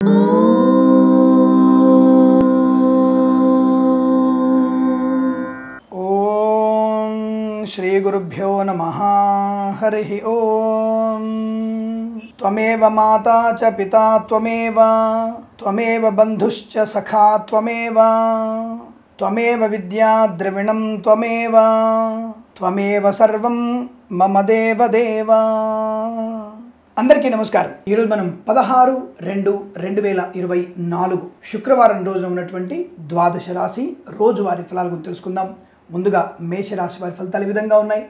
ఓం శ్రీ గురుభ్యో నమః. హరి ఓం. త్వమేవ మాతా చ పితా త్వమేవ బంధుశ్చ సఖా త్వమేవ విద్యా ద్రవిణం త్వమేవ సర్వం మమ దేవ. అందరికీ నమస్కారం. ఈరోజు మనం 16/2/2024 శుక్రవారం రోజున ఉన్నటువంటి ద్వాదశ రాశి రోజువారీ ఫలాల గురించి తెలుసుకుందాం. ముందుగా మేషరాశి వారి ఫలితాలు ఈ విధంగా ఉన్నాయి.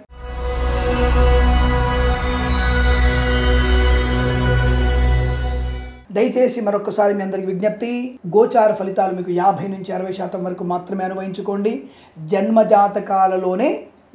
దయచేసి మరొకసారి మీ అందరికి విజ్ఞప్తి, గోచార ఫలితాలు మీకు 50 నుంచి 60% వరకు మాత్రమే అనుభవించుకోండి. జన్మజాతకాలలోనే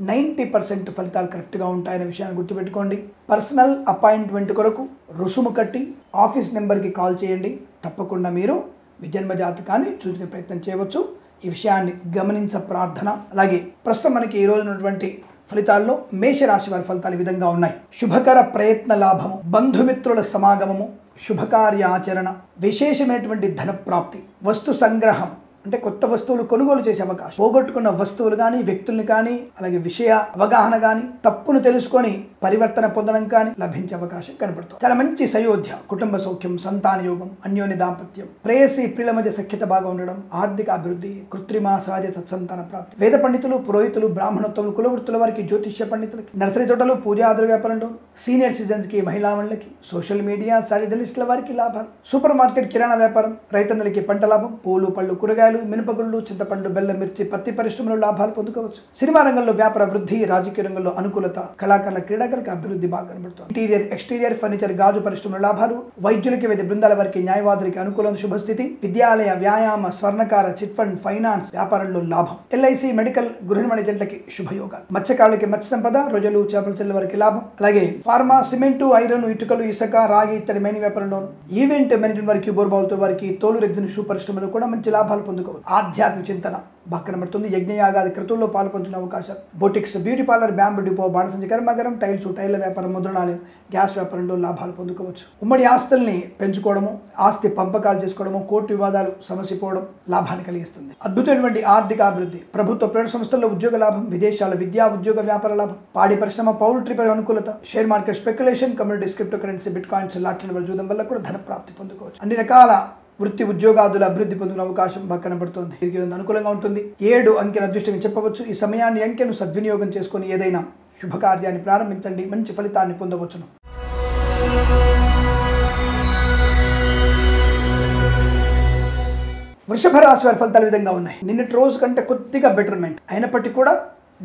90% ఫలితాలు కరెక్ట్గా ఉంటాయనే విషయాన్ని గుర్తుపెట్టుకోండి. పర్సనల్ అపాయింట్మెంట్ కొరకు రుసుము కట్టి ఆఫీస్ నెంబర్కి కాల్ చేయండి. తప్పకుండా మీరు మీ జన్మజాతకాన్ని చూసుకునే ప్రయత్నం చేయవచ్చు. ఈ విషయాన్ని గమనించ ప్రార్థన. అలాగే ప్రస్తుతం మనకి ఈ రోజు ఉన్నటువంటి ఫలితాల్లో మేషరాశి వారి ఫలితాలు ఈ విధంగా ఉన్నాయి. శుభకర ప్రయత్న లాభము, బంధుమిత్రుల సమాగమము, శుభకార్యాచరణ, విశేషమైనటువంటి ధన ప్రాప్తి, వస్తు సంగ్రహం అంటే కొత్త వస్తువులు కొనుగోలు చేసే అవకాశం, పోగొట్టుకున్న వస్తువులు కానీ వ్యక్తుల్ని కానీ అలాగే విషయ అవగాహన కానీ తప్పును తెలుసుకొని పరివర్తన పొందడం కానీ లభించే అవకాశం కనబడుతుంది. చాలా మంచి సయోధ్య, కుటుంబ సౌఖ్యం, సంతాన యోగం, అన్యోన్య దాంపత్యం, ప్రేయసి ప్రియుల మధ్య సఖ్యత బాగా ఉండడం, ఆర్థిక అభివృద్ధి, కృత్రిమ సహజ సత్సంతాన ప్రాప్తి, వేద పండితులు, పురోహితులు, బ్రాహ్మణోత్తములు, కులవృత్తుల వారికి, జ్యోతిష్య పండితులకి, నర్సరీ తోటలు, పూజాద్ర వ్యాపారంలో, సీనియర్ సిటిజన్స్కి, మహిళామణులకి, సోషల్ మీడియా సాటిలిస్టుల వారికి లాభాలు, సూపర్ మార్కెట్ కిరాణా వ్యాపారం, రైతన్నలకి పంట లాభం, పూలు పళ్ళు కూరగాయలు, మినపగుళ్ళు, చింతపండు, బెల్లం, మిర్చి, పత్తి పరిశ్రమలో లాభాలు పొందుకోవచ్చు. సినిమా రంగంలో వ్యాపార వృద్ధి, రాజకీయ రంగంలో అనుకూలత, కళాకారుల క్రీడాకారులకు అభివృద్ధి బాగా కనబడుతుంది. ఇంటీరియర్ ఎక్స్టీరియర్ ఫర్నిచర్, గాజు పరిశ్రమలో లాభాలు, వైద్యులకి, వైద్య బృందాల వారికి, న్యాయవాదులకి అనుకూలం, శుభస్థితి, విద్యాలయ, వ్యాయామ, స్వర్ణకార, చిట్ ఫండ్, ఫైనాన్స్ వ్యాపారంలో లాభం, ఎల్ఐసి, మెడికల్, గృహిణి జంటలకి శుభయోగాలు, మత్స్యకారులకి మత్స్య సంపద, రొయ్యలు, చేపల చెల్లెల వారికి లాభం, అలాగే ఫార్మా, సిమెంటు, ఐరన్, ఇటుకలు, ఇసుక, రాగి ఇత్తడి మైని వ్యాపారంలోను, ఈవెంట్ మేనేజ్మెంట్ వారికి, బోర్బావులతో వారికి, తోలు రెగ్జిన్ షూ పరిశ్రమలో కూడా మంచి లాభాలు పొందుకోవచ్చు. ఆధ్యాత్మిక చింతన బాగా కనబడుతుంది. యజ్ఞయాగాది క్రతువుల్లో పాల్పంచుకునే అవకాశాలు, boutiques, beauty parlour, bamboo depot, బాణసంచి కర్మాగారం, టైల్ల వ్యాపారం, ముద్రణాలయం, గ్యాస్ వ్యాపారంలో లాభాలు పొందుకోవచ్చు. ఉమ్మడి ఆస్తుల్ని పెంచుకోవడము, ఆస్తి పంపకాలు చేసుకోవడము, కోర్టు వివాదాలు సమసిపోవడం లాభాన్ని కలిగిస్తుంది. అద్భుతమైనటువంటి ఆర్థిక అభివృద్ధి, ప్రభుత్వ ప్రైవేట్ సంస్థల్లో ఉద్యోగ లాభం, విదేశాల విద్యా ఉద్యోగ వ్యాపార లాభం, పాడి పరిశ్రమ, పౌల్ట్రీ పై అనుకూలత, share market speculation, communities, cryptocurrency, bitcoins, లాటరీల జూదం వల్ల కూడా ధన ప్రాప్తి పొందుకోవచ్చు. అన్ని రకాల వృత్తి ఉద్యోగాదుల అభివృద్ధి పొందిన అవకాశం బాగా కనబడుతోంది. అనుకూలంగా ఉంటుంది. 7 అంకెను అదృష్టంగా చెప్పవచ్చు. ఈ సమయాన్ని అంకెను సద్వినియోగం చేసుకుని ఏదైనా శుభకార్యాన్ని ప్రారంభించండి, మంచి ఫలితాన్ని పొందవచ్చును. వృషభ రాశి వారి ఫలితాలు విధంగా ఉన్నాయి. నిన్నటి రోజు కంటే కొద్దిగా బెటర్మెంట్ అయినప్పటికీ కూడా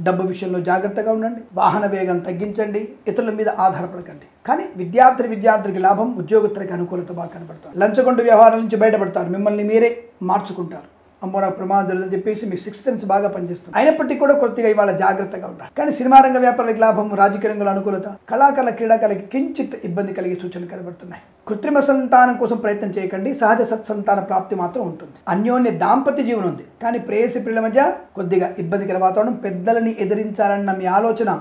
డబ్బు విషయంలో జాగ్రత్తగా ఉండండి. వాహన వేగం తగ్గించండి. ఇతరుల మీద ఆధారపడకండి. కానీ విద్యార్థికి లాభం, ఉద్యోగస్తులకి అనుకూలత బాగా కనబడుతుంది. లంచగొండ వ్యవహారాల నుంచి బయటపడతారు. మిమ్మల్ని మీరే మార్చుకుంటారు. అమ్మో నాకు ప్రమాదం అని చెప్పేసి మీ సిక్స్త్ సెన్స్ బాగా పనిచేస్తుంది. అయినప్పటికీ కూడా కొద్దిగా ఇవాళ జాగ్రత్తగా ఉండాలి. కానీ సినిమా రంగ వ్యాపారాలకు లాభం, రాజకీయ రంగంలో అనుకూలత, కళాకారుల క్రీడాకారులకి కించిత్ ఇబ్బంది కలిగే సూచనలు కనబడుతున్నాయి. కృత్రిమ సంతానం కోసం ప్రయత్నం చేయకండి. సహజ సత్సంతాన ప్రాప్తి మాత్రం ఉంటుంది. అన్యోన్య దాంపత్య జీవనం ఉంది. కానీ ప్రేయసి ప్రియుల మధ్య కొద్దిగా ఇబ్బందికర వాతావరణం, పెద్దలని ఎదిరించాలన్న మీ ఆలోచన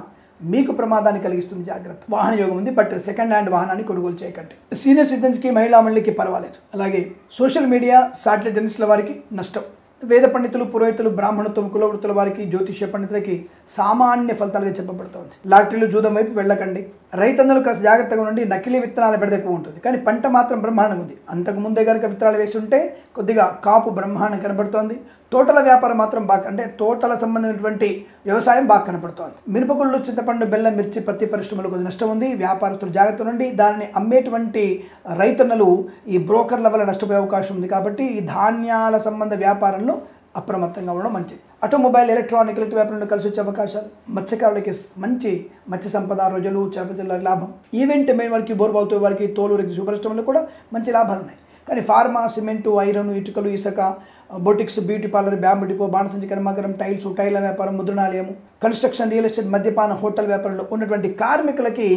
మీకు ప్రమాదాన్ని కలిగిస్తుంది. జాగ్రత్త. వాహన యోగం ఉంది, బట్ సెకండ్ హ్యాండ్ వాహనాన్ని కొనుగోలు చేయకండి. సీనియర్ సిటిజన్స్కి, మహిళామణులకి పర్వాలేదు. అలాగే సోషల్ మీడియా సాటిలైట్ జర్నలిస్టుల వారికి నష్టం. వేద పండితులు, పురోహితులు, బ్రాహ్మణత్వం, కులవృత్తుల వారికి, జ్యోతిష్య పండితులకి సామాన్య ఫలితాలుగా చెప్పబడుతోంది. లాటరీలు, జూదం వైపు వెళ్ళకండి. రైతన్నలు కాస్త జాగ్రత్తగా ఉండి. నకిలీ విత్తనాల బెడద ఎక్కువ ఉంటుంది. కానీ పంట మాత్రం బ్రహ్మాండంగా ఉంది. అంతకుముందే కనుక విత్తనాలు వేసి ఉంటే కొద్దిగా కాపు బ్రహ్మాండం కనబడుతోంది. తోటల వ్యాపారం మాత్రం బాగా, అంటే తోటల సంబంధించినటువంటి వ్యవసాయం బాగా కనపడుతోంది. మినపగుళ్ళు, చింతపండు, బెల్లం, మిర్చి, పత్తి పరిశ్రమలో కొద్ది నష్టం ఉంది. వ్యాపారస్తులు జాగ్రత్త నుండి. దానిని అమ్మేటువంటి రైతన్నలు ఈ బ్రోకర్ల వల్ల నష్టపోయే అవకాశం ఉంది. కాబట్టి ఈ ధాన్యాల సంబంధ వ్యాపారంలో అప్రమత్తంగా ఉండడం మంచిది. ఆటోమొబైల్, ఎలక్ట్రానిక్ వ్యాపారంలో కలిసి వచ్చే అవకాశాలు, మత్స్యకారులకి మంచి మత్స్య సంపద, రొయ్యలు, చేపల లాభం, ఈవెంట్ మెయిన్ వారికి, బోర్బావులతో వారికి, తోలు రెగ్జిన్ పరిశ్రమలో కూడా మంచి లాభాలు ఉన్నాయి. కానీ ఫార్మా, సిమెంటు, ఐరన్, ఇటుకలు, ఇసుక, boutiques, beauty parlour, bamboo depot, బాణసంచి కర్మాగారం, టైల్ల వ్యాపారం, ముద్రణాలయము, కన్స్ట్రక్షన్, రియల్ ఎస్టేట్, మద్యపాన, హోటల్ వ్యాపారంలో ఉన్నటువంటి కార్మికులకి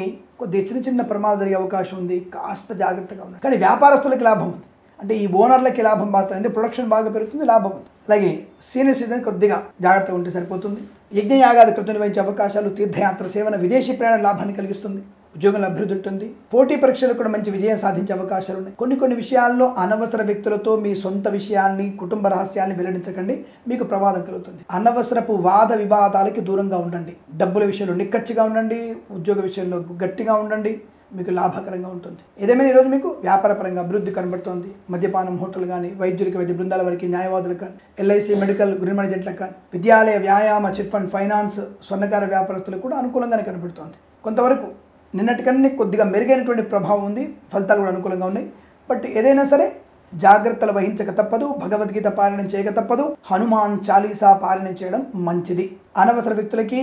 కొద్దిగా చిన్న ప్రమాదం జరిగే అవకాశం ఉంది. కాస్త జాగ్రత్తగా ఉన్నారు. కానీ వ్యాపారస్తులకి లాభం ఉంది. అంటే ఈ ఓనర్లకి లాభం మాత్రం, అంటే ప్రొడక్షన్ బాగా పెరుగుతుంది, లాభం ఉంది. అలాగే సీనియర్ సిటిజన్ కొద్దిగా జాగ్రత్తగా ఉంటే సరిపోతుంది. యజ్ఞయాగాది కృతం నిర్వహించే అవకాశాలు, తీర్థయాత్ర సేవన, విదేశీ ప్రయాణ లాభాన్ని కలిగిస్తుంది. ఉద్యోగంలో అభివృద్ధి ఉంటుంది. పోటీ పరీక్షలు కూడా మంచి విజయం సాధించే అవకాశాలు ఉన్నాయి. కొన్ని విషయాల్లో అనవసర వ్యక్తులతో మీ సొంత విషయాల్ని, కుటుంబ రహస్యాన్ని వెల్లడించకండి, మీకు ప్రమాదం కలుగుతుంది. అనవసరపు వాద వివాదాలకి దూరంగా ఉండండి. డబ్బుల విషయంలో నిక్కచ్చిగా ఉండండి, ఉద్యోగ విషయంలో గట్టిగా ఉండండి, మీకు లాభకరంగా ఉంటుంది. ఏదేమైనా ఈరోజు మీకు వ్యాపారపరంగా అభివృద్ధి కనబడుతోంది. మద్యపానం హోటల్ కానీ, వైద్యులకి, వైద్య బృందాల వరకు, న్యాయవాదులకు కానీ, ఎల్ఐసి మెడికల్ గృహ ఏజెంట్లకు కానీ, విద్యాలయ, వ్యాయామ, చిట్ ఫండ్, ఫైనాన్స్, స్వర్ణకార వ్యాపారస్తులకు కూడా అనుకూలంగానే కనబడుతోంది. కొంతవరకు నిన్నటికన్నా కొద్దిగా మెరుగైనటువంటి ప్రభావం ఉంది. ఫలితాలు కూడా అనుకూలంగా ఉన్నాయి. బట్ ఏదైనా సరే జాగ్రత్తలు వహించక తప్పదు. భగవద్గీత పారాయణం చేయక తప్పదు. హనుమాన్ చాలీసా పారాయణం చేయడం మంచిది. అనవసర వ్యక్తులకి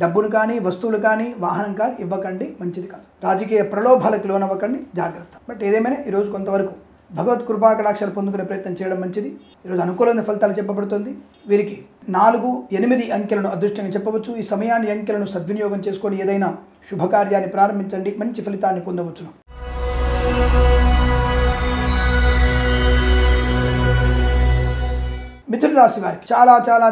డబ్బును కానీ, వస్తువులు కానీ, వాహనం కానీ ఇవ్వకండి, మంచిది కాదు. రాజకీయ ప్రలోభాలకు లోనవ్వకండి, జాగ్రత్త. బట్ ఏదేమైనా ఈరోజు కొంతవరకు భగవత్ కృపాకటాక్షాలు పొందుకునే ప్రయత్నం చేయడం మంచిది. ఈరోజు అనుకూలమైన ఫలితాలు చెప్పబడుతుంది. వీరికి 4, 8 అంకెలను అదృష్టంగా చెప్పవచ్చు. ఈ సమయాన్ని, అంకెలను సద్వినియోగం చేసుకొని ఏదైనా శుభకార్యాన్ని ప్రారంభించండి, మంచి ఫలితాన్ని పొందవచ్చును. మిథున రాశి వారికి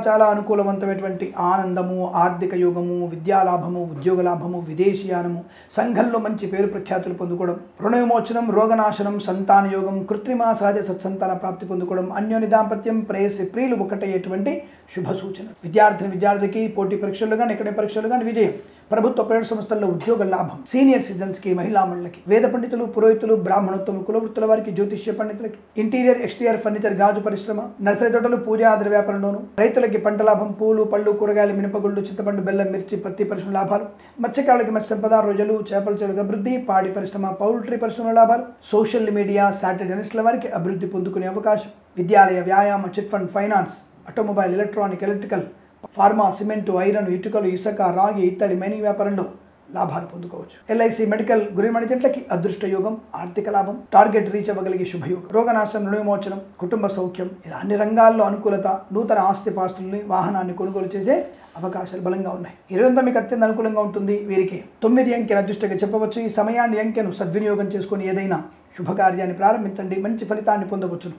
చాలా అనుకూలవంతమైనటువంటి ఆనందము, ఆర్థిక యోగము, విద్యాలాభము, ఉద్యోగ లాభము, విదేశీయానము, సంఘంలో మంచి పేరు ప్రఖ్యాతులు పొందుకోవడం, రుణ విమోచనం, రోగనాశనం, సంతాన యోగం, కృత్రిమ సహజ సత్సంతాన ప్రాప్తి పొందుకోవడం, అన్యోన్య దాంపత్యం, ప్రేయసి ప్రియులు ఒకటయ్యేటువంటి శుభ సూచన. విద్యార్థికి పోటీ పరీక్షలు కానీ, ఎక్కడే పరీక్షలు కానీ విజయం. ప్రభుత్వ ప్రైవేట్ సంస్థల్లో ఉద్యోగ లాభం. సీనియర్ సిటిజన్స్కి, మహిళా మండలికి, వేద పండితులు, పురోహితులు, బ్రాహ్మణోత్తములు, కులవృత్తుల వారికి, జ్యోతిష్య పండితులకి, ఇంటీరియర్, ఎక్స్టీరియర్ ఫర్నిచర్, గాజు పరిశ్రమ, నర్సరీ తోటలు, పూజాద్ర వ్యాపారంలోను, రైతులకి పంట లాభం, పూలు, పళ్ళు, కూరగాయలు, మినపగుళ్ళు, చింతపండు, బెల్లం, మిర్చి, పత్తి పరిశ్రమ లాభాలు, మత్స్యకారులకి మత్స్య సంపద, రొయ్యలు, చేపల చెరుకు అభివృద్ధి, పాడి పరిశ్రమ, పౌల్ట్రీ పరిశ్రమ లాభాలు, సోషల్ మీడియా, సాటిలైట్ జర్నలిస్టుల వారికి అభివృద్ధి పొందుకునే అవకాశం. విద్యాలయ, వ్యాయామ, chit fund, finance, automobile, electronic, electrical, pharma, cement, iron, ఇటుకలు, ఇసుక, రాగి, ఇత్తడి, మైనింగ్ వ్యాపారంలో లాభాలు పొందుకోవచ్చు. ఎల్ఐసి మెడికల్ గృహ ఏజెంట్లకి అదృష్ట యోగం, ఆర్థిక లాభం, టార్గెట్ రీచ్ అవ్వగలిగే శుభయోగం, రోగనాశనం, రుణ విమోచనం, కుటుంబ సౌఖ్యం, ఇలా అన్ని రంగాల్లో అనుకూలత, నూతన ఆస్తిపాస్తుల్ని, వాహనాన్ని కొనుగోలు చేసే అవకాశాలు బలంగా ఉన్నాయి. ఈరోజంతా మీకు అత్యంత అనుకూలంగా ఉంటుంది. వీరికి 9 అంకెను అదృష్టంగా చెప్పవచ్చు. ఈ సమయాన్ని, అంకెను సద్వినియోగం చేసుకొని ఏదైనా శుభకార్యాన్ని ప్రారంభించండి, మంచి ఫలితాన్ని పొందవచ్చును.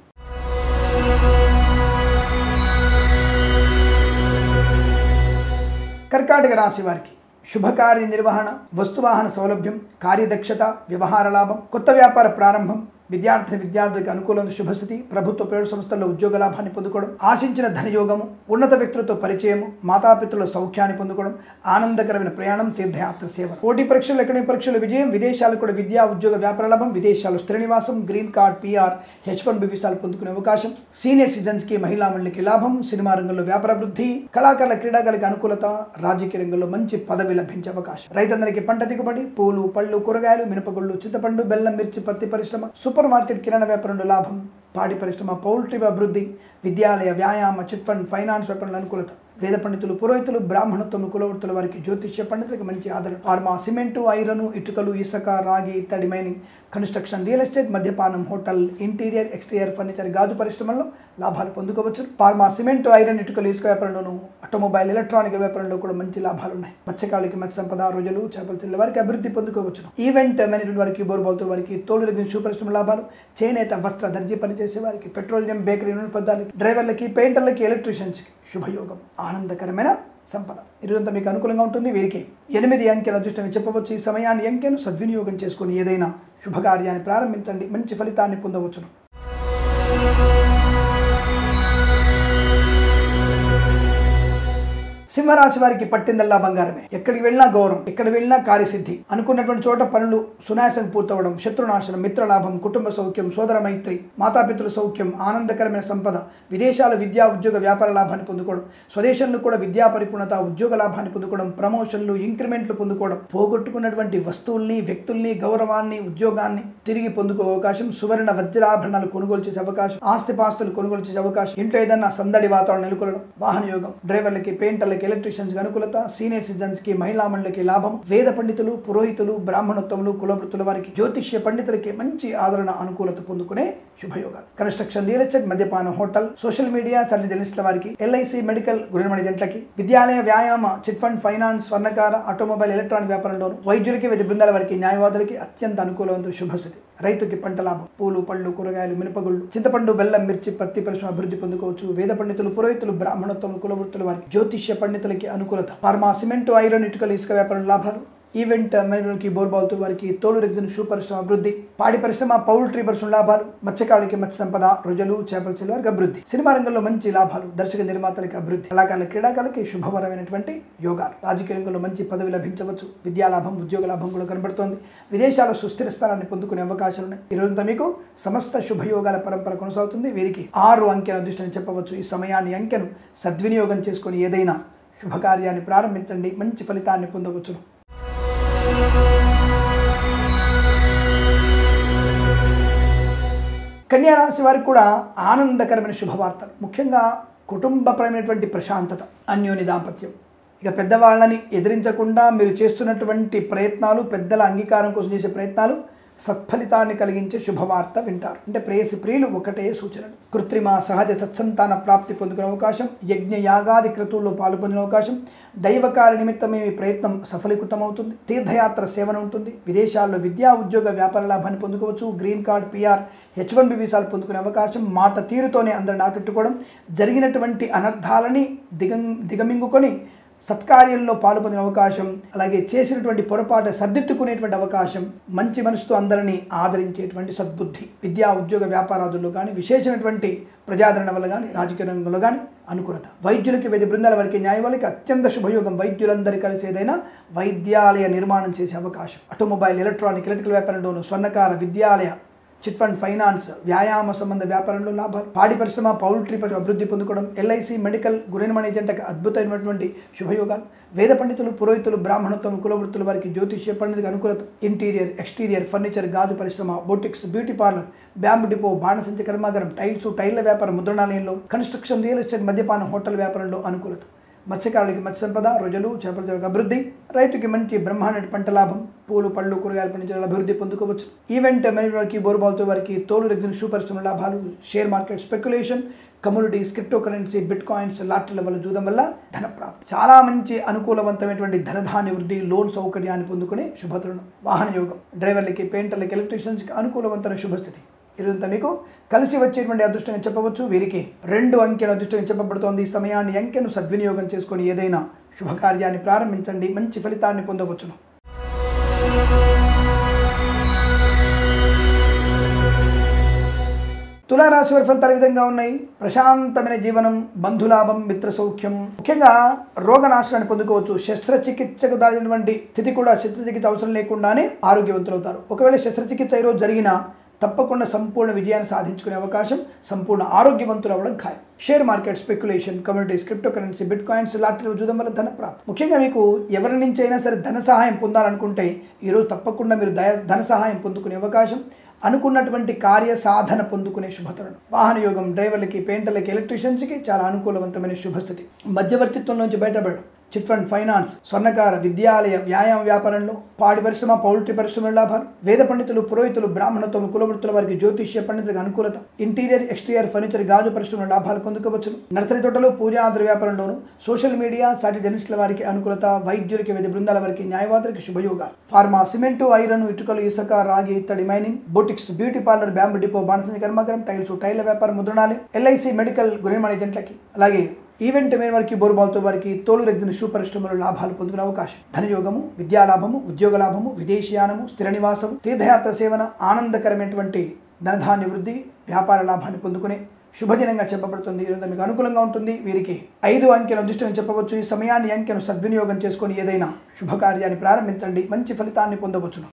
కర్కాటక రాశి వారికి శుభకార్య నిర్వహణ, వస్తువాహన సౌలభ్యం, కార్యదక్షత, వ్యవహార లాభం, కొత్త వ్యాపార ప్రారంభం, విద్యార్థికి అనుకూలమైన శుభస్థితి, ప్రభుత్వ ప్రైవేట్ సంస్థల్లో ఉద్యోగ లాభాన్ని పొందుకోవడం, ఆశించిన ధనయోగము, ఉన్నత వ్యక్తులతో పరిచయము, మాతాపితృల సౌఖ్యాన్ని పొందుకోవడం, ఆనందకరమైన ప్రయాణం, తీర్థయాత్ర సేవ, పోటీ పరీక్షలు, ఎకడమిక్ పరీక్షలు విజయం, విదేశాలు కూడా విద్యా, ఉద్యోగ, వ్యాపార లాభం, విదేశాలు స్థిర నివాసం, గ్రీన్ కార్డ్, PR, H1B వీసాలు పొందుకునే అవకాశం, సీనియర్ సిటిజన్స్కి, మహిళా మండలికి లాభం, సినిమా రంగంలో వ్యాపార వృద్ధి, కళాకారుల, క్రీడాకారులకు అనుకూలత, రాజకీయ రంగంలో మంచి పదవి లభించే అవకాశం. రైతులందరికీ పంట దిగుబడి, పూలు, పళ్ళు, కూరగాయలు, మినపగుళ్ళు, చింతపండు, బెల్లం, మిర్చి, పత్తి పరిశ్రమ, సూపర్ మార్కెట్, కిరాణా వ్యాపారంలో లాభం, పాడి పరిశ్రమ, పౌల్ట్రీ అభివృద్ధి, విద్యాలయ, వ్యాయామ, చిట్ ఫండ్, ఫైనాన్స్ వ్యాపారంలో అనుకూలత, వేద పండితులు, పురోహితులు, బ్రాహ్మణోత్తములు, కులవృత్తుల వారికి, జ్యోతిష్య పండితులకు మంచి ఆదరణ, ఫార్మా, సిమెంటు, ఐరన్, ఇటుకలు, ఇసుక, రాగి, ఇత్తడి, మైనింగ్, కన్స్ట్రక్షన్, రియల్ ఎస్టేట్, మద్యపానం, హోటల్, ఇంటీరియర్, ఎక్స్టీరియర్ ఫర్నిచర్, గాజు పరిశ్రమల్లో లాభాలు పొందుకోవచ్చు. ఫార్మా, సిమెంటు, ఐరన్, ఇటుకలు, ఇసుక వ్యాపారంలోను, ఆటోమొబైల్, ఎలక్ట్రానిక్ వ్యాపారంలో కూడా మంచి లాభాలు ఉన్నాయి. మత్స్యకారులకి మత్స్య సంపద, రొయ్యలు, చేపల చెల్లెల వారికి అభివృద్ధి పొందుకోవచ్చు. ఈవెంట్ మేనేజ్మెంట్ వారికి, బోర్బాల్తో వారికి, తోలు దగ్గర షూ పరిశ్రమ లాభాలు, చేనేత, వస్త్ర, దర్జీ పనిచేసే వారికి, పెట్రోలియం, బేకరీ, నూనె పదార్థాలకి, డ్రైవర్లకి, పెయింటర్లకి, ఎలక్ట్రీషియన్స్కి శుభయోగం, ఆనందకరమైన సంపద. ఈరోజంతా మీకు అనుకూలంగా ఉంటుంది. వీరికి 8 అంకెను అదృష్టంగా చెప్పవచ్చు. ఈ సమయాన్ని, అంకెను సద్వినియోగం చేసుకుని ఏదైనా శుభకార్యాన్ని ప్రారంభించండి, మంచి ఫలితాన్ని పొందవచ్చును. సింహరాశి వారికి పట్టిందల్లా బంగారమే. ఎక్కడికి వెళ్ళినా గౌరవం, ఎక్కడ వెళ్ళినా కార్యసిద్ధి, అనుకున్నటువంటి చోట పనులు సునాయాసంగా పూర్తవడం, శత్రునాశనం, మిత్రలాభం, కుటుంబ సౌఖ్యం, సోదర మైత్రి, మాతాపితృల సౌఖ్యం, ఆనందకరమైన సంపద, విదేశాల విద్యా, ఉద్యోగ, వ్యాపార లాభాన్ని పొందుకోవడం, స్వదేశంలో కూడా విద్యా పరిపూర్ణత, ఉద్యోగ లాభాన్ని పొందుకోవడం, ప్రమోషన్లు, ఇంక్రిమెంట్లు పొందుకోవడం, పోగొట్టుకున్నటువంటి వస్తువుల్ని, వ్యక్తుల్ని, గౌరవాన్ని, ఉద్యోగాన్ని తిరిగి పొందుకో అవకాశం, సువర్ణ వజ్రాభరణాలు కొనుగోలు చేసే అవకాశం, ఆస్తిపాస్తులు కొనుగోలు చేసే అవకాశం, ఇంట్లో ఏదన్నా సందడి వాతావరణం నెలకొనడం, వాహన యోగం, డ్రైవర్లకి, పెయింటర్లకి, ఎలక్ట్రీషియన్స్ అనుకూలత, సీనియర్ సిటిజన్స్ కి, మహిళా మండలికి లాభం, వేద పండితులు, పురోహితులు, బ్రాహ్మణోత్తములు, కులవృత్తుల వారికి, జ్యోతిష్య పండితులకి మంచి ఆదరణ, అనుకూలత పొందుకునే శుభయోగాలు. కన్స్ట్రక్షన్, రియల్ ఎస్టేట్, మద్యపానం, హోటల్, సోషల్ మీడియా, సాటిలైట్ జర్నలిస్టుల వారికి, ఎల్ఐసి మెడికల్ గృహ ఏజెంట్లకి, విద్యాలయ, వ్యాయామ, చిట్ ఫండ్, ఫైనాన్స్, స్వర్ణకార, ఆటోమొబైల్, ఎలక్ట్రానిక్ వ్యాపారంలోను, వైద్యులకి, వైద్య బృందాల వారికి, న్యాయవాదులకి అత్యంత అనుకూలవంతమైన శుభస్థితి. రైతుకి పంట లాభం, పూలు, పళ్ళు, కూరగాయలు, మినపగుళ్ళు, చింతపండు, బెల్లం, మిర్చి, పత్తి పరిశ్రమ అభివృద్ధి పొందుకోవచ్చు. వేద పండితులు, పురోహితులు, బ్రాహ్మణోత్తములు, కులవృత్తుల వారికి, జ్యోతిష్య పండితులకి అనుకూలత, ఫార్మా, సిమెంటు, ఐరన్, ఇటుకలు, ఇసుక వ్యాపారం లాభాలు, ఈవెంట్ మేనేజ్మెంట్కి బోర్బాల్తో వారికి తోలు రెగ్జిన్ షూ పరిశ్రమ అభివృద్ధి, పాడి పరిశ్రమ పౌల్ట్రీ పరిశ్రమ లాభాలు, మత్స్యకారులకి మత్స్య సంపద, రొయ్యలు చేపల చెల్లి వారికి అభివృద్ధి, సినిమా రంగంలో మంచి లాభాలు, దర్శక నిర్మాతలకి అభివృద్ధి, కళాకారుల క్రీడాకారులకి శుభపరమైనటువంటి యోగాలు, రాజకీయ రంగంలో మంచి పదవి లభించవచ్చు, విద్యా లాభం ఉద్యోగ లాభం కూడా కనబడుతోంది, విదేశాల సుస్థిర స్థానాన్ని పొందుకునే అవకాశాలు ఉన్నాయి. ఈ రోజంతా మీకు సమస్త శుభయోగాల పరంపర కొనసాగుతుంది. వీరికి 6 అంకెల అదృష్టం చెప్పవచ్చు. ఈ సమయాన్ని అంకెను సద్వినియోగం చేసుకొని ఏదైనా శుభకార్యాన్ని ప్రారంభించండి, మంచి ఫలితాన్ని పొందవచ్చును. కన్యా రాశి వారికి కూడా ఆనందకరమైన శుభవార్తలు, ముఖ్యంగా కుటుంబపరమైనటువంటి ప్రశాంతత, అన్యోన్య దాంపత్యం. ఇక పెద్దవాళ్ళని ఎదిరించకుండా మీరు చేస్తున్నటువంటి ప్రయత్నాలు, పెద్దల అంగీకారం కోసం చేసే ప్రయత్నాలు సత్ఫలితాన్ని కలిగించే శుభవార్త వింటారు. అంటే ప్రేయసి ప్రియులు ఒకటే సూచనలు. కృత్రిమ సహజ సత్సంతాన ప్రాప్తి పొందుకునే అవకాశం, యజ్ఞ యాగాది క్రతువుల్లో పాల్పొందిన అవకాశం, దైవకార్య నిమిత్తమే మీ ప్రయత్నం సఫలీకృతమవుతుంది, తీర్థయాత్ర సేవన ఉంటుంది, విదేశాల్లో విద్యా ఉద్యోగ వ్యాపార లాభాన్ని పొందుకోవచ్చు, గ్రీన్ కార్డ్ PR H1B వీసాలు పొందుకునే అవకాశం, మాట తీరుతోనే అందరిని ఆకట్టుకోవడం, జరిగినటువంటి అనర్థాలని దిగమింగుకొని సత్కార్యంలో పాల్పొందిన అవకాశం, అలాగే చేసినటువంటి పొరపాటు సర్దిద్దుకునేటువంటి అవకాశం, మంచి మనసుతో అందరినీ ఆదరించేటువంటి సద్బుద్ధి, విద్యా ఉద్యోగ వ్యాపారాదుల్లో కానీ, విశేషమైనటువంటి ప్రజాదరణ వల్ల కానీ, రాజకీయ రంగంలో కానీ అనుకూలత, వైద్యులకి వైద్య బృందాల వారికి న్యాయవాళ్ళకి అత్యంత శుభయోగం, వైద్యులందరూ కలిసి ఏదైనా వైద్యాలయ నిర్మాణం చేసే అవకాశం, ఆటోమొబైల్, ఎలక్ట్రానిక్, ఎలక్ట్రికల్ వ్యాపారంలోను, స్వర్ణకార, విద్యాలయ, చిట్ ఫండ్, ఫైనాన్స్, వ్యాయామ సంబంధ వ్యాపారంలో లాభాలు, పాడి పరిశ్రమ పౌల్ట్రీ పరిశ్రమ అభివృద్ధి పొందుకోవడం, LIC, మెడికల్, గురైన ఏజెంట్కి అద్భుతమైనటువంటి శుభయోగాలు, వేద పండితులు, పురోహితులు, బ్రాహ్మణత్వం, కులవృత్తుల వారికి జ్యోతిష్య పండితులకు అనుకూలత, ఇంటీరియర్, ఎక్స్టీరియర్, ఫర్నిచర్, గాజు పరిశ్రమ, boutiques, beauty parlour, bamboo depot, బాణసంచ కర్మాగారం, టైల్ల వ్యాపారం, ముద్రణాలయంలో, కన్స్ట్రక్షన్, రియల్ ఎస్టేట్, మద్యపానం, హోటల్ వ్యాపారంలో అనుకూలత, మత్స్యకారులకి మత్స్య సంపద, రొయ్యలు చేపల చెరుకు అభివృద్ధి, రైతుకి మంచి బ్రహ్మాండ పంట లాభం, పూలు పళ్ళు కూరగాయలు పండించడం అభివృద్ధి పొందుకోవచ్చు. ఈవెంట్ మేనేజ్మెంట్కి బోర్బాల్తో వారికి తోలు రెగ్జిన్ షూ పరిశ్రమ లాభాలు, share market speculation, communities, cryptocurrency, bitcoins, లాటరీల వల్ల జూదం వల్ల ధన ప్రాప్తి, చాలా మంచి అనుకూలవంతమైనటువంటి ధనధాన్య వృద్ధి, లోన్ సౌకర్యాన్ని పొందుకునే శుభతరుణం, వాహన యోగం, డ్రైవర్లకి, పెయింటర్లకి, ఎలక్ట్రీషియన్స్కి అనుకూలవంతమైన శుభస్థితి. ఈరోజంతా మీకు కలిసి వచ్చేటువంటి అదృష్టంగా చెప్పవచ్చు. వీరికి 2 అంకెల అదృష్టంగా చెప్పబడుతోంది. ఈ సమయాన్ని అంకెను సద్వినియోగం చేసుకొని ఏదైనా శుభకార్యాన్ని ప్రారంభించండి, మంచి ఫలితాన్ని పొందవచ్చును. తులారాశి వారి ఫలితాలు విధంగా ఉన్నాయి. ప్రశాంతమైన జీవనం, బంధులాభం, మిత్ర సౌఖ్యం, ముఖ్యంగా రోగనాశనాన్ని పొందుకోవచ్చు. శస్త్రచికిత్సకు దారినటువంటి స్థితి కూడా శస్త్రచికిత్స అవసరం లేకుండానే ఆరోగ్యవంతులవుతారు. ఒకవేళ శస్త్రచికిత్స ఈరోజు జరిగినా తప్పకుండా సంపూర్ణ విజయాన్ని సాధించుకునే అవకాశం, సంపూర్ణ ఆరోగ్యవంతులు అవ్వడం ఖాయం. Share market, speculation, communities, cryptocurrency, bitcoins, లాటరీలు జూదం వల్ల ధన ప్రాప్తి. ముఖ్యంగా మీకు ఎవరి నుంచి అయినా సరే ధన సహాయం పొందాలనుకుంటే ఈరోజు తప్పకుండా మీరు ధన సహాయం పొందుకునే అవకాశం, అనుకున్నటువంటి కార్య సాధన పొందుకునే శుభతరుణం. వాహన యోగం, డ్రైవర్లకి, పెయింటర్లకి, ఎలక్ట్రీషియన్స్కి చాలా అనుకూలవంతమైన శుభస్థితి. మధ్యవర్తిత్వం నుంచి బయటపడడం, చిట్ ఫండ్, ఫైనాన్స్, స్వర్ణకార, విద్యాలయ, వ్యాయామ వ్యాపారంలో, పాడి పరిశ్రమ పౌల్ట్రీ పరిశ్రమ లాభాలు, వేద పండితులు, పురోహితులు, బ్రాహ్మణత్వం, కులవృత్తుల వారికి జ్యోతిష్య పండితులకు అనుకూలత, ఇంటీరియర్, ఎక్స్టీరియర్, ఫర్నిచర్, గాజు పరిశ్రమ లాభాలు పొందుకోవచ్చు. నర్సరీ తోటలు, పూజాద్ర వ్యాపారంలోను, సోషల్ మీడియా, సాటి జర్నలిస్టుల వారికి అనుకూలత, వైద్యులకి, వైద్య బృందాల వారికి, న్యాయవాదులకి శుభయోగాలు, ఫార్మా, సిమెంటు, ఐరన్, ఇటుకలు, ఇసుక, రాగి, ఇత్తడి, mining, boutiques, beauty parlour, bamboo depot, బాణసంచ కర్మాగారం, టైల్ల వ్యాపారం, ముద్రణాలయం, LIC, మెడికల్, గురైన ఏజెంట్లకి, అలాగే ఈవెంట్ మేనేజ్మెంట్కి బోర్బాల్తో వారికి తోలు రెగ్జిన్ షూ పరిశ్రమలో లాభాలు పొందుకునే అవకాశం, ధనయోగము, విద్యాలాభము, ఉద్యోగ లాభము, విదేశీయానము, స్థిర నివాసం, తీర్థయాత్ర సేవన, ఆనందకరమైనటువంటి ధనధాన్య వృద్ధి, వ్యాపార లాభాన్ని పొందుకునే శుభదినంగా చెప్పబడుతుంది. ఈరోజు మీకు అనుకూలంగా ఉంటుంది. వీరికి 5 అంకెల అదృష్టంగా చెప్పవచ్చు. ఈ సమయాన్ని అంకెను సద్వినియోగం చేసుకొని ఏదైనా శుభకార్యాన్ని ప్రారంభించండి, మంచి ఫలితాన్ని పొందవచ్చును.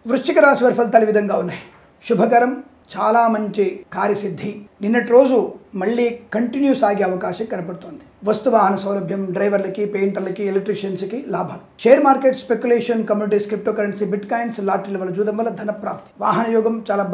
వృశ్చిక రాశి వారి ఫలితాలు ఈ విధంగా ఉన్నాయి. శుభకరం, చాలా మంచి కార్యసిద్ధి, నిన్నటి రోజు మళ్ళీ కంటిన్యూ సాగే అవకాశం కనపడుతోంది. వస్తువాహన సౌలభ్యం, డ్రైవర్లకి, పెయింటర్లకి, ఎలక్ట్రీషియన్స్కి లాభాలు, share market, speculation, communities, cryptocurrency, bitcoins, లాటరీల వల్ల జూదం వల్ల ధన ప్రాప్తి. వాహన యోగం చాలా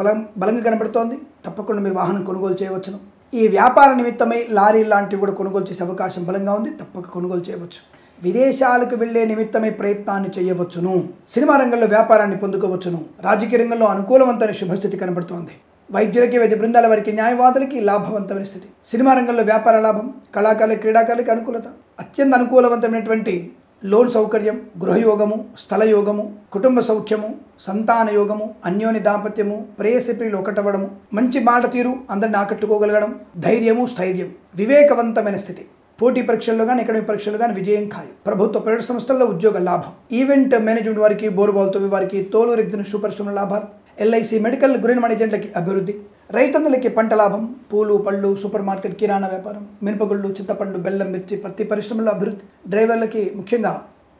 బలంగా కనబడుతోంది. తప్పకుండా మీరు వాహనం కొనుగోలు చేయవచ్చును. ఈ వ్యాపార నిమిత్తమై లారీ లాంటివి కూడా కొనుగోలు చేసే అవకాశం బలంగా ఉంది. తప్పక కొనుగోలు చేయవచ్చు. విదేశాలకు వెళ్లే నిమిత్తమై ప్రయత్నాన్ని చేయవచ్చును. సినిమా రంగంలో వ్యాపారాన్ని పొందుకోవచ్చును. రాజకీయ రంగంలో అనుకూలవంతమైన శుభస్థితి కనబడుతోంది. వైద్యులకి, వైద్య బృందాల వారికి, న్యాయవాదులకి లాభవంతమైన స్థితి. సినిమా రంగంలో వ్యాపార లాభం, కళాకారుల, క్రీడాకారులకి అనుకూలత, అత్యంత అనుకూలవంతమైనటువంటి లోన్ సౌకర్యం, గృహయోగము, స్థలయోగము, కుటుంబ సౌఖ్యము, సంతాన యోగము, అన్యోన్య దాంపత్యము, ప్రేయసి ప్రియులు ఒకటవడము, మంచి మాట తీరు, అందరిని ఆకట్టుకోగలగడం, ధైర్యము, స్థైర్యం, వివేకవంతమైన స్థితి, పోటీ పరీక్షల్లో కానీ అకాడమిక్ పరీక్షల్లో కానీ విజయం ఖాయం, ప్రభుత్వ ప్రైవేట్ సంస్థల్లో ఉద్యోగ లాభం, ఈవెంట్ మేనేజ్మెంట్ వారికి, బోరుబావులతో వారికి, తోలు రెగ్జిన పరిశ్రమల లాభాలు, ఎల్ఐసి మెడికల్ గృహ మేనేజెంట్లకి అభివృద్ధి, రైతన్నులకి పంట లాభం, పూలు పళ్ళు, సూపర్ మార్కెట్, కిరాణా వ్యాపారం, మినపగుళ్ళు, చింతపండు, బెల్లం, మిర్చి, పత్తి పరిశ్రమల్లో అభివృద్ధి, డ్రైవర్లకి ముఖ్యంగా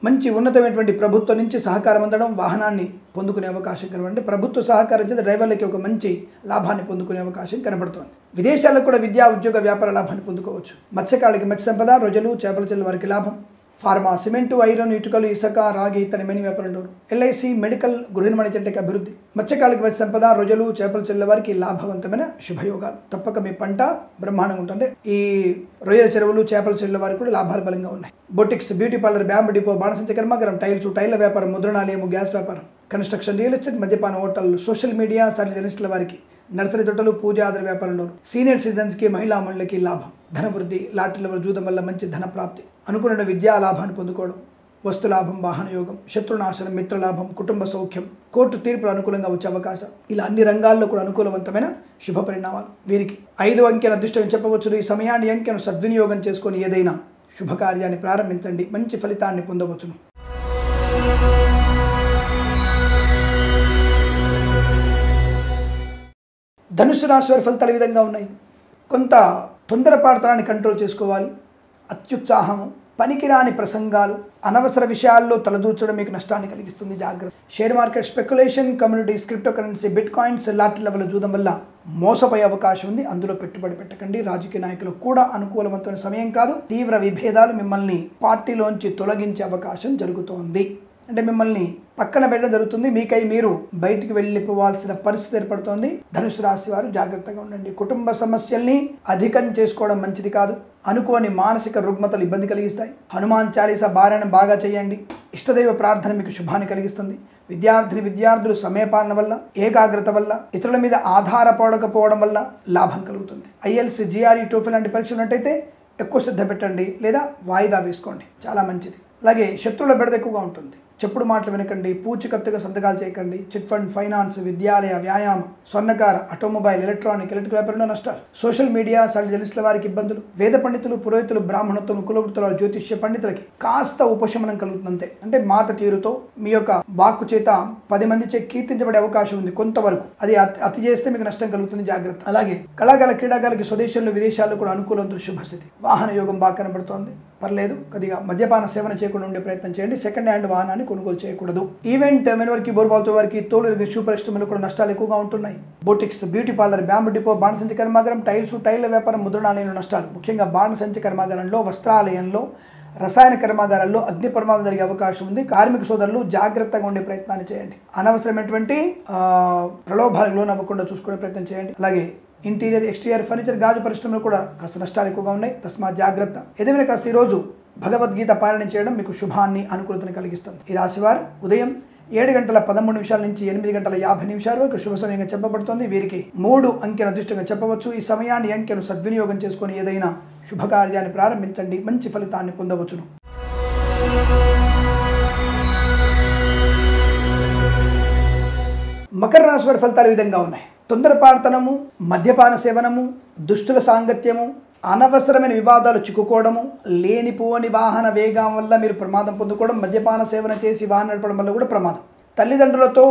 మంచి ఉన్నతమైనటువంటి ప్రభుత్వం నుంచి సహకారం అందడం, వాహనాన్ని పొందుకునే అవకాశం కనబడండి. ప్రభుత్వ సహకారం చేత డ్రైవర్లకి ఒక మంచి లాభాన్ని పొందుకునే అవకాశం కనబడుతోంది. విదేశాలకు కూడా విద్యా ఉద్యోగ వ్యాపార లాభాన్ని పొందుకోవచ్చు. మత్స్యకారులకి మత్స్య సంపద, రొయ్యలు, చేపల చెల్లి వారికి లాభం, ఫార్మా, సిమెంటు, ఐరన్, ఇటుకలు, ఇసుక, రాగి, ఇతని మెని వ్యాపారంలో, ఎల్ఐసి మెడికల్ గృహ మేనేజెంట్లకి అభివృద్ధి, మత్స్యకారులకి మత్స్య సంపద, రొయ్యలు, చేపల చెల్లె వారికి లాభవంతమైన శుభయోగాలు. తప్పక మీ పంట బ్రహ్మాండంగా ఉంటుంది. ఈ రొయ్యల చెరువులు, చేపల చెల్లె వారికి కూడా లాభాలు బలంగా ఉన్నాయి. Boutiques, beauty parlour, bamboo depot, బాణసంచ కర్మాగారం, టైల్ల వ్యాపారం, ముద్రణాలయము, గ్యాస్ వ్యాపారం, కన్స్ట్రక్షన్, రియల్ ఎస్టేట్, మద్యపాన హోటల్, సోషల్ మీడియా, సాటి జర్నలిస్టుల వారికి, నర్సరీ తోటలు, పూజ ఆధార వ్యాపారంలో, సీనియర్ సిటిజన్స్కి, మహిళా మండలికి లాభం, ధనవృద్ధి, లాటరీల జూదం వల్ల మంచి ధన ప్రాప్తి, అనుకున్న విద్యా లాభాన్ని పొందుకోవడం, వస్తు లాభం, వాహన యోగం, శత్రునాశనం, మిత్రలాభం, కుటుంబ సౌఖ్యం, కోర్టు తీర్పులు అనుకూలంగా వచ్చే అవకాశం, ఇలా అన్ని రంగాల్లో కూడా అనుకూలవంతమైన శుభ పరిణామాలు. వీరికి 5 అంకెల అదృష్టం చెప్పవచ్చు. ఈ సమయాన్ని అంకెను సద్వినియోగం చేసుకొని ఏదైనా శుభకార్యాన్ని ప్రారంభించండి, మంచి ఫలితాన్ని పొందవచ్చును. ధనుసు రాశి వారి ఫలితాలు ఈ విధంగా ఉన్నాయి. కొంత తొందరపాటుతనాన్ని కంట్రోల్ చేసుకోవాలి. అత్యుత్సాహము, పనికిరాని ప్రసంగాలు, అనవసర విషయాల్లో తలదూర్చడం మీకు నష్టాన్ని కలిగిస్తుంది. జాగ్రత్త. Share market, speculation, communities, cryptocurrency, bit coins, lottery level జూదం వల్ల మోసపోయే అవకాశం ఉంది. అందులో పెట్టుబడి పెట్టకండి. రాజకీయ నాయకులు కూడా అనుకూలవంతమైన సమయం కాదు. తీవ్ర విభేదాలు మిమ్మల్ని పార్టీలోంచి తొలగించే అవకాశం జరుగుతోంది. అంటే మిమ్మల్ని పక్కన పెట్టడం జరుగుతుంది. మీకై మీరు బయటికి వెళ్ళిపోవాల్సిన పరిస్థితి ఏర్పడుతోంది. ధనుసు రాశి వారు జాగ్రత్తగా ఉండండి. కుటుంబ సమస్యల్ని అధికం చేసుకోవడం మంచిది కాదు. అనుకోని మానసిక రుగ్మతలు ఇబ్బంది కలిగిస్తాయి. హనుమాన్ చాలీసా పారాయణం బాగా చేయండి. ఇష్టదైవ ప్రార్థన మీకు శుభాన్ని కలిగిస్తుంది. విద్యార్థులు సమయపాలన వల్ల, ఏకాగ్రత వల్ల, ఇతరుల మీద ఆధారపడకపోవడం వల్ల లాభం కలుగుతుంది. ఐఎల్స్, జిఆర్ఈ, టోఫెల్ లాంటి పరీక్షలు ఉన్నట్టయితే ఎక్కువ శ్రద్ధ పెట్టండి లేదా వాయిదా వేసుకోండి, చాలా మంచిది. అలాగే శత్రువుల బెడద ఎక్కువగా ఉంటుంది. చెప్పుడు మాటలు వినకండి. పూచికత్తుగా సంతకాలు చేయకండి. చిట్ ఫండ్, ఫైనాన్స్, విద్యాలయ, వ్యాయామం, స్వర్ణకార, ఆటోమొబైల్, ఎలక్ట్రికల్ వ్యాపారంలో నష్టాలు, సోషల్ మీడియా, సాటి జర్నలిస్టుల వారికి ఇబ్బందులు, వేద పండితులు, పురోహితులు, బ్రాహ్మణత్వం, కులవృత్తుల, జ్యోతిష్య పండితులకి కాస్త ఉపశమనం కలుగుతుంది అంతే. అంటే మాట తీరుతో మీ యొక్క వాక్కు చేత 10 మంది చే కీర్తించబడే అవకాశం ఉంది కొంతవరకు. అది అతి చేస్తే మీకు నష్టం కలుగుతుంది. జాగ్రత్త. అలాగే కళాకారుల, క్రీడాకారులకి స్వదేశంలో, విదేశాల్లో కూడా అనుకూలంతో శుభస్థితి. వాహన యోగం బాగా కనబడుతోంది. పర్లేదు. కొద్దిగా మద్యపాన సేవన చేయకుండా ఉండే ప్రయత్నం చేయండి. సెకండ్ హ్యాండ్ వాహనాన్ని కొనుగోలు చేయకూడదు. ఈవెంట్ మేనేజ్మెంట్, బోరుబావులతో వారికి, తోలు రెగ్జిన పరిశ్రమలు కూడా నష్టాలు ఎక్కువగా ఉంటున్నాయి. Boutiques, beauty parlour, bamboo depot, బాణసంచ కర్మాగారం, టైల్ల వ్యాపారం, ముద్రణాలయంలో నష్టాలు. ముఖ్యంగా బాణసంచ కర్మాగారంలో, వస్త్రాలయంలో, రసాయన కర్మాగారాల్లో అగ్ని ప్రమాదం జరిగే అవకాశం ఉంది. కార్మిక సోదరులు జాగ్రత్తగా ఉండే ప్రయత్నాన్ని చేయండి. అనవసరమైనటువంటి ప్రలోభాలకు లోనవ్వకుండా చూసుకునే ప్రయత్నం చేయండి. అలాగే ఇంటీరియర్, ఎక్స్టీరియర్ ఫర్నిచర్, గాజు పరిశ్రమలు కూడా కాస్త నష్టాలు ఎక్కువగా ఉన్నాయి. తస్మాత్ జాగ్రత్త. ఏదేమైనా కాస్త ఈరోజు భగవద్గీత పారాయణ చేయడం మీకు శుభాన్ని, అనుకూలతను కలిగిస్తుంది. ఈ రాశివారు ఉదయం 7:13 నుంచి 8:50 వరకు శుభ సమయంగా చెప్పబడుతుంది. వీరికి 3 అంకెను అదృష్టంగా చెప్పవచ్చు. ఈ సమయాన్ని అంకెను సద్వినియోగం చేసుకొని ఏదైనా శుభకార్యాన్ని ప్రారంభించండి, మంచి ఫలితాన్ని పొందవచ్చును. మకర రాశి వారి ఫలితాలు ఈ విధంగా ఉన్నాయి. తొందరపాటుతనము, మద్యపాన సేవనము, దుష్టుల సాంగత్యము, అనవసరమైన వివాదాలు చిక్కుకోవడము, లేనిపోని వాహన వేగం వల్ల మీరు ప్రమాదం పొందుకోవడం, మద్యపాన సేవన చేసి వాహనం నడపడం వల్ల కూడా ప్రమాదం, తల్లిదండ్రులతో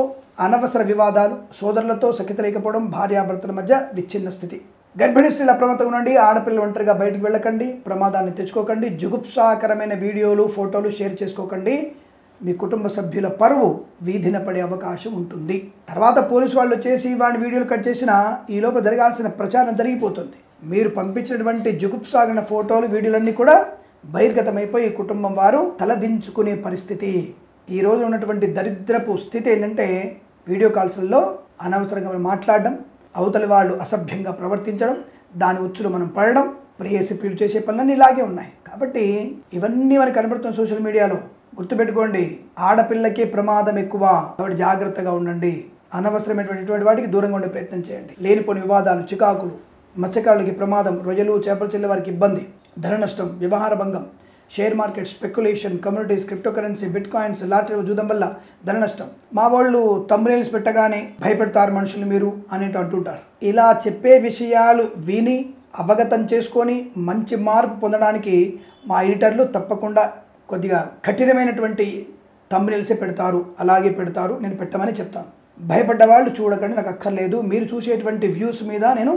అనవసర వివాదాలు, సోదరులతో సఖ్యత లేకపోవడం, భార్యాభర్తల మధ్య విచ్ఛిన్న స్థితి. గర్భిణీ స్త్రీలు అప్రమత్తంగా ఉండండి. ఆడపిల్లలు ఒంటరిగా బయటకు వెళ్ళకండి. ప్రమాదాన్ని తెచ్చుకోకండి. జుగుప్సాకరమైన వీడియోలు, ఫోటోలు షేర్ చేసుకోకండి. మీ కుటుంబ సభ్యుల పరువు వీధిన పడే అవకాశం ఉంటుంది. తర్వాత పోలీసు వాళ్ళు వచ్చేసి వాడిని వీడియోలు కట్ చేసినా ఈ లోపల జరగాల్సిన ప్రచారం జరిగిపోతుంది. మీరు పంపించినటువంటి జుగుప్సాగిన ఫోటోలు, వీడియోలన్నీ కూడా బహిర్గతమైపోయి కుటుంబం వారు తలదించుకునే పరిస్థితి. ఈ రోజు ఉన్నటువంటి దరిద్రపు స్థితి ఏంటంటే వీడియో కాల్స్లో అనవసరంగా మాట్లాడడం, అవతలి వాళ్ళు అసభ్యంగా ప్రవర్తించడం, దాని ఉచ్చులు మనం పడడం, ప్రేయసి ప్రియులు చేసే పనులన్నీ ఇలాగే ఉన్నాయి. కాబట్టి ఇవన్నీ మనకు కనబడుతున్న సోషల్ మీడియాలో. గుర్తుపెట్టుకోండి, ఆడపిల్లకే ప్రమాదం ఎక్కువ. కాబట్టి జాగ్రత్తగా ఉండండి. అనవసరమైనటువంటి వాటికి దూరంగా ఉండే ప్రయత్నం చేయండి. లేనిపోని వివాదాలు, చికాకులు, మత్స్యకారులకి ప్రమాదం, రొయ్యలు, చేపల చెల్లె వారికి ఇబ్బంది, ధన నష్టం, వ్యవహార భంగం, share market, speculation, communities, cryptocurrency, bit coins, lottery జూదం వల్ల ధన నష్టం. మా వాళ్ళు థంబ్నెయిల్స్ పెట్టగానే భయపెడతారు మనుషులు మీరు అనేటు అంటుంటారు. ఇలా చెప్పే విషయాలు విని అవగతం చేసుకొని మంచి మార్పు పొందడానికి మా ఎడిటర్లు తప్పకుండా కొద్దిగా కఠినమైనటువంటి థంబ్నెయిల్సే పెడతారు, అలాగే పెడతారు. నేను పెట్టమని చెప్తాను. భయపడ్డ వాళ్ళు చూడకండి, నాకు అక్కర్లేదు. మీరు చూసేటువంటి వ్యూస్ మీద నేను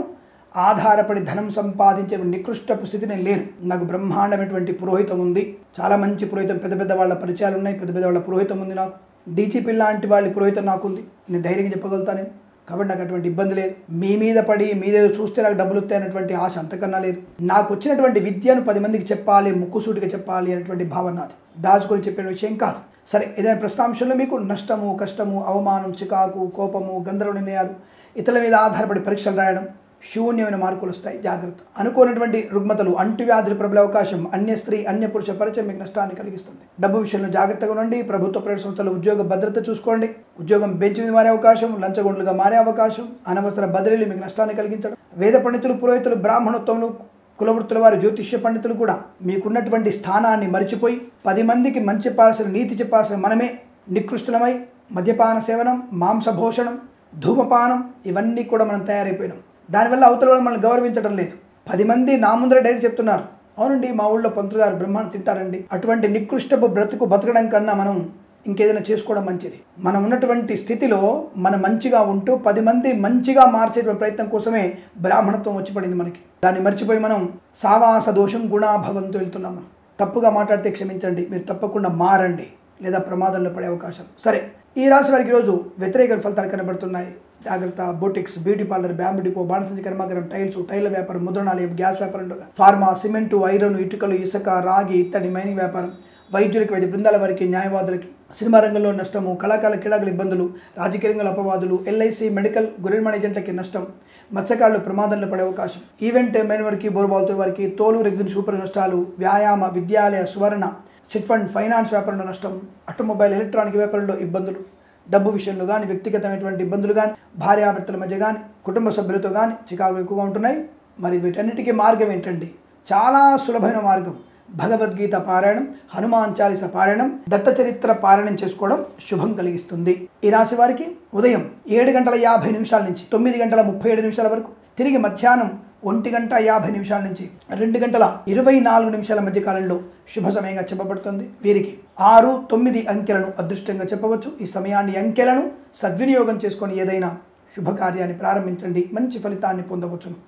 ఆధారపడి ధనం సంపాదించే నికృష్టపు స్థితి నేను లేను. నాకు బ్రహ్మాండమైనటువంటి పురోహితం ఉంది. చాలా మంచి పురోహితం, పెద్ద పెద్ద వాళ్ళ పరిచయాలు ఉన్నాయి. పెద్ద పెద్ద వాళ్ళ పురోహితం ఉంది. నాకు డీజీపీ లాంటి వాళ్ళ పురోహితం నాకు ఉంది. నేను ధైర్యంగా చెప్పగలుగుతాను నేను. కాబట్టి నాకు అటువంటి ఇబ్బంది లేదు. మీ మీద పడి మీదేదో చూస్తే నాకు డబ్బులు వస్తాయనేటువంటి ఆశ అంతకన్నా లేదు. నాకు వచ్చినటువంటి విద్యను 10 మందికి చెప్పాలి, ముక్కుసూటిగా చెప్పాలి అనేటువంటి భావన నాది. దాచుకొని చెప్పే విషయం కాదు. సరే, ఏదైనా ప్రస్తాంశంలో మీకు నష్టము, కష్టము, అవమానం, చికాకు, కోపము, గందరగోళ నిర్ణయాలు, ఇతరుల మీద ఆధారపడి పరీక్షలు రాయడం, శూన్యమైన మార్కులు వస్తాయి. జాగ్రత్త. అనుకోనటువంటి రుగ్మతలు, అంటువ్యాధులు ప్రబలే అవకాశం, అన్య స్త్రీ, అన్య పురుష పరిచయం మీకు నష్టాన్ని కలిగిస్తుంది. డబ్బు విషయంలో జాగ్రత్తగా ఉండండి. ప్రభుత్వ ప్రైవేట్ సంస్థలు ఉద్యోగ భద్రత చూసుకోండి. ఉద్యోగం బెంచ్ మీద మారే అవకాశం, లంచగొండలుగా మారే అవకాశం, అనవసర బదిలీలు మీకు నష్టాన్ని కలిగించడం. వేద పండితులు, పురోహితులు, బ్రాహ్మణోత్తములు, కులవృత్తుల వారు, జ్యోతిష్య పండితులు కూడా మీకున్నటువంటి స్థానాన్ని మరిచిపోయి 10 మందికి మంచి చెప్పాల్సిన, నీతి చెప్పాల్సిన మనమే నికృష్టులమై మద్యపాన సేవనం, మాంసభోషణం, ధూమపానం ఇవన్నీ కూడా మనం తయారైపోయినాం. దానివల్ల అవతల వాళ్ళు మనల్ని గౌరవించడం లేదు. 10 మంది నా ముందర డైరెక్ట్ చెప్తున్నారు, అవునండి మా ఊళ్ళో పంతులు గారు బ్రహ్మాండం తింటారండి. అటువంటి నికృష్టపు బతకడం కన్నా మనం ఇంకేదైనా చేసుకోవడం మంచిది. మనం ఉన్నటువంటి స్థితిలో మనం మంచిగా ఉంటూ 10 మంది మంచిగా మార్చేటువంటి ప్రయత్నం కోసమే బ్రాహ్మణత్వం వచ్చి పడింది మనకి. దాన్ని మర్చిపోయి మనం సావాస దోషం గుణాభవంతో వెళ్తున్నాం. తప్పుగా మాట్లాడితే క్షమించండి, మీరు తప్పకుండా మారండి, లేదా ప్రమాదంలో పడే అవకాశం. సరే, ఈ రాశి వారికి ఈరోజు వ్యతిరేక ఫలితాలు కనబడుతున్నాయి. జాగ్రత్త. Boutiques, beauty parlour, bamboo depot, బాణసంచి కర్మాగారం, టైల్స్, టైల్ వ్యాపారం, ముద్రణాలయం, గ్యాస్ వ్యాపారం, ఫార్మా, సిమెంటు, ఐరన్, ఇటుకలు, ఇసుక, రాగి, ఇత్తడి, మైనింగ్ వ్యాపారం, వైద్యులకి, వైద్య బృందాల వారికి, న్యాయవాదులకి, సినిమా రంగంలో నష్టము, కళాకారుల క్రీడాకుల ఇబ్బందులు, రాజకీయ రంగంలో అపవాదులు, ఎల్ఐసి, మెడికల్, గొర్రెల ఏజెంట్లకి నష్టం, మత్స్యకారులు ప్రమాదంలో పడే అవకాశం, ఈవెంట్ మెయిన్ వారికి, బోర్బాల్తో వారికి, తోలు రెగ్జిన్ సూపర్ నష్టాలు, వ్యాయామ, విద్యాలయ, సువర్ణ, చిట్ ఫండ్, ఫైనాన్స్ వ్యాపారంలో నష్టం, ఆటోమొబైల్, ఎలక్ట్రానిక్ వ్యాపారంలో ఇబ్బందులు, డబ్బు విషయంలో కానీ, వ్యక్తిగతమైనటువంటి ఇబ్బందులు కానీ, భార్యాభర్తల మధ్య కానీ, కుటుంబ సభ్యులతో కానీ చికాకు ఎక్కువగా ఉంటున్నాయి. మరి వీటన్నిటికీ మార్గం ఏంటండి? చాలా సులభమైన మార్గం. భగవద్గీత పారాయణం, హనుమాన్ చాలీస పారాయణం, దత్త చరిత్ర పారాయణం చేసుకోవడం శుభం కలిగిస్తుంది. ఈ రాశి వారికి ఉదయం 7:50 నుంచి 9:37 వరకు, తిరిగి మధ్యాహ్నం 1:50 నుంచి 2:24 మధ్య కాలంలో శుభ సమయంగా చెప్పబడుతుంది. వీరికి 6, 9 అంకెలను అదృష్టంగా చెప్పవచ్చు. ఈ సమయాన్ని, అంకెలను సద్వినియోగం చేసుకొని ఏదైనా శుభకార్యాన్ని ప్రారంభించండి, మంచి ఫలితాన్ని పొందవచ్చును.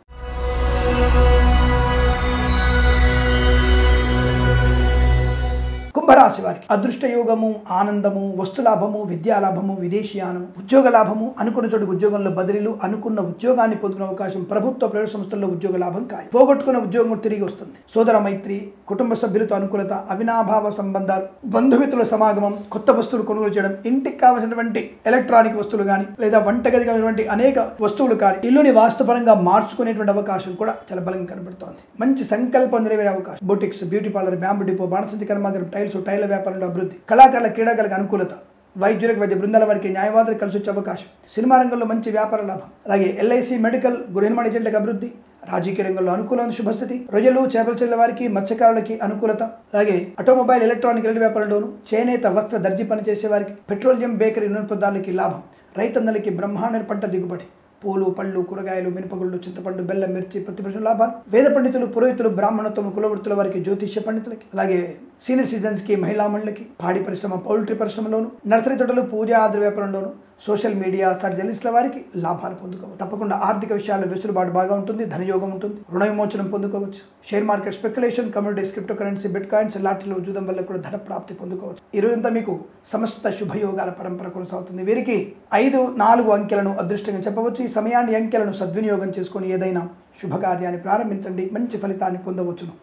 కుంభరాశి వారికి అదృష్ట యోగము, ఆనందము, వస్తులాభము, విద్యాలాభము, విదేశీయానము, ఉద్యోగ లాభము, అనుకున్న చోటు ఉద్యోగంలో బదిలీలు, అనుకున్న ఉద్యోగాన్ని పొందుకునే అవకాశం, ప్రభుత్వ ప్రైవేట్ సంస్థల్లో ఉద్యోగ లాభం ఖాయం, పోగొట్టుకున్న ఉద్యోగం తిరిగి వస్తుంది, సోదర మైత్రి, కుటుంబ సభ్యులతో అనుకూలత, అవినాభావ సంబంధాలు, బంధుమిత్రుల సమాగమం, కొత్త వస్తువులు కొనుగోలు చేయడం, ఇంటికి కావాల్సినటువంటి ఎలక్ట్రానిక్ వస్తువులు కానీ, లేదా వంటగది కావాల్సినటువంటి అనేక వస్తువులు కానీ, ఇల్లుని వాస్తుపరంగా మార్చుకునేటువంటి అవకాశం కూడా చాలా బలంగా కనబడుతోంది. మంచి సంకల్పం నెరవేరే అవకాశం. Boutiques, beauty parlour, bamboo depot, బాణసంచి కర్మాగారం, టైల్స్, టైల వ్యాపారంలో అభివృద్ధి, కళాకారుల క్రీడాకారులకు అనుకూలత, వైద్యులకు, వైద్య బృందాల వారికి, న్యాయవాదులకు కలిసి వచ్చే అవకాశం, సినిమా రంగంలో మంచి వ్యాపార లాభం, అలాగే ఎల్ఐసి, మెడికల్, గృహ ఏజెంట్లకు అభివృద్ధి, రాజకీయ రంగంలో అనుకూలమైన శుభస్థితి, రొయ్యలు, చేపల చెల్ల వారికి, మత్స్యకారులకి అనుకూలత, అలాగే ఆటోమొబైల్, ఎలక్ట్రానిక్ వ్యాపారంలోను, చేనేత, వస్త్ర, దర్జీ పనిచేసే వారికి, పెట్రోలియం, బేకరీ, నూనె పదార్థాలకి లాభం, రైతన్నలకి బ్రహ్మాండ పంట దిగుబడి, పూలు, పళ్ళు, కూరగాయలు, మినపగుళ్ళు, చింతపండు, బెల్లం, మిర్చి, పత్తి లాభాలు, వేద పండితులు, పురోహితులు, బ్రాహ్మణత్వం, కులవృత్తుల వారికి, జ్యోతిష్య పండితులకి, అలాగే సీనియర్ సిటిజన్స్కి, మహిళా మండలికి, పాడి పరిశ్రమ, పౌల్ట్రీ పరిశ్రమలోను, నర్సరీ తోటలు, పూజ ఆద్ర వ్యాపారంలోను, సోషల్ మీడియా, జర్నలిస్టుల వారికి లాభాలు పొందుకోవచ్చు. తప్పకుండా ఆర్థిక విషయాల్లో వెసులుబాటు బాగా ఉంటుంది, ధనయోగం ఉంటుంది, రుణ విమోచనం పొందుకోవచ్చు. Share market, speculation, communities, cryptocurrency, bitcoins, లాటరీలు, జూదం వల్ల కూడా ధన ప్రాప్తి పొందుకోవచ్చు. ఈ రోజంతా మీకు సమస్త శుభయోగాల పరంపర కొనసాగుతుంది. వీరికి 5, 4 అంకెలను అదృష్టంగా చెప్పవచ్చు. ఈ సమయాన్ని, అంకెలను సద్వినియోగం చేసుకొని ఏదైనా శుభకార్యాన్ని ప్రారంభించండి, మంచి ఫలితాన్ని పొందవచ్చును.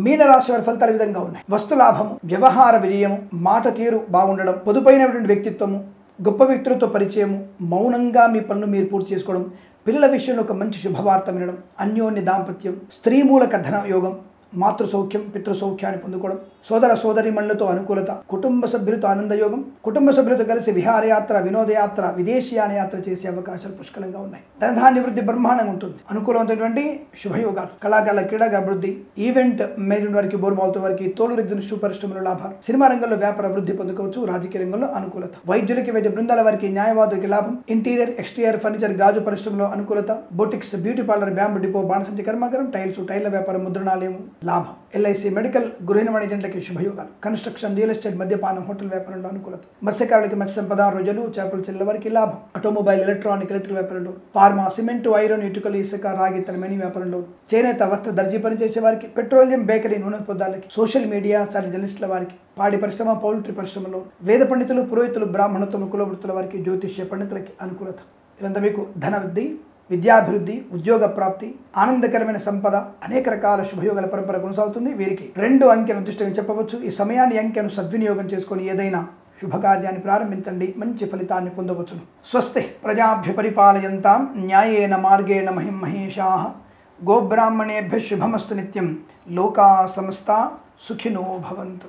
మీనరాశి వారి ఫలితాలు ఈ విధంగా ఉన్నాయి. వస్తులాభము, వ్యవహార విజయము, మాట తీరు బాగుండడం, పొదుపైనటువంటి వ్యక్తిత్వము, గొప్ప వ్యక్తులతో పరిచయము, మౌనంగా మీ పనులు మీరు పూర్తి చేసుకోవడం, పిల్లల విషయంలో ఒక మంచి శుభవార్త వినడం, అన్యోన్య దాంపత్యం, స్త్రీ మూలక ధన యోగం, మాతృ సౌఖ్యం, పితృ సౌఖ్యాన్ని పొందుకోవడం, సోదర సోదరీమణులతో అనుకూలత, కుటుంబ సభ్యులతో ఆనందయోగం, కుటుంబ సభ్యులతో కలిసి విహారయాత్ర, వినోదయాత్ర, విదేశీయాన యాత్ర చేసే అవకాశాలు పుష్కలంగా ఉన్నాయి. ధనధాన్య వృద్ధి బ్రహ్మాండంగా ఉంటుంది. అనుకూలమైనటువంటి శుభయోగాలు, కళాకారుల క్రీడాగా అభివృద్ధి, ఈవెంట్ మేనేజ్మెంట్ వారికి, బోర్బాల్తో వారికి, తోలు రిద్దును పరిశ్రమలో లాభాలు, సినిమా రంగంలో వ్యాపార అభివృద్ధి పొందుకోవచ్చు. రాజకీయ రంగంలో అనుకూలత, వైద్యులకి, వైద్య బృందాల వారికి, న్యాయవాదులకి లాభం, ఇంటీరియర్ ఎక్స్టీరియర్ ఫర్నిచర్ గాజు పరిశ్రమలో అనుకూలత, boutiques, beauty parlour, bamboo depot, బాణసంచి కర్మాగారం, టైల్ల వ్యాపారం, ముద్రణాలయం లాభం, ఎల్ఐసి, మెడికల్, గృహిణి వాణిజ్యులకి శుభయోగాలు, కన్స్ట్రక్షన్, రియల్ ఎస్టేట్, మద్యపానం, హోటల్ వ్యాపారంలో అనుకూలత, మత్స్యకారులకి మత్స్య సంపద, రొయ్యలు, చేపలు చెల్లెల వారికి లాభం, ఆటోమొబైల్, ఎలక్ట్రికల్ వ్యాపారంలో, ఫార్మా, సిమెంట్, ఐరన్, ఇటుకలు, ఇసుక, రాగి, తరమేని వ్యాపారంలో, చేనేత, వస్త్ర, దర్జీ పనిచేసే వారికి, పెట్రోలియం, బేకరీ, నూనె పదార్థాలకి, సోషల్ మీడియా, జర్నలిస్టుల వారికి, పాడి పరిశ్రమ, పౌల్ట్రీ పరిశ్రమలో, వేద పండితులు, పురోహితులు, బ్రాహ్మణత్వం, కులవృత్తుల వారికి, జ్యోతిష్య పండితులకి అనుకూలత. ఇదంతా మీకు ధనవృద్ధి, విద్యాభివృద్ధి, ఉద్యోగ ప్రాప్తి, ఆనందకరమైన సంపద, అనేక రకాల శుభయోగాల పరంపర కొనసాగుతుంది. వీరికి 2 అంకెను దృష్టిగా చెప్పవచ్చు. ఈ సమయాన్ని, అంకెను సద్వినియోగం చేసుకొని ఏదైనా శుభకార్యాన్ని ప్రారంభించండి, మంచి ఫలితాన్ని పొందవచ్చును. స్వస్తి ప్రజాభ్య పరిపాలయంతాం న్యాయేన మార్గేణ మహిం మహేషాః. గోబ్రాహ్మణేభ్యః శుభమస్తు నిత్యం. లోకా సమస్తా సుఖినో భవంతు.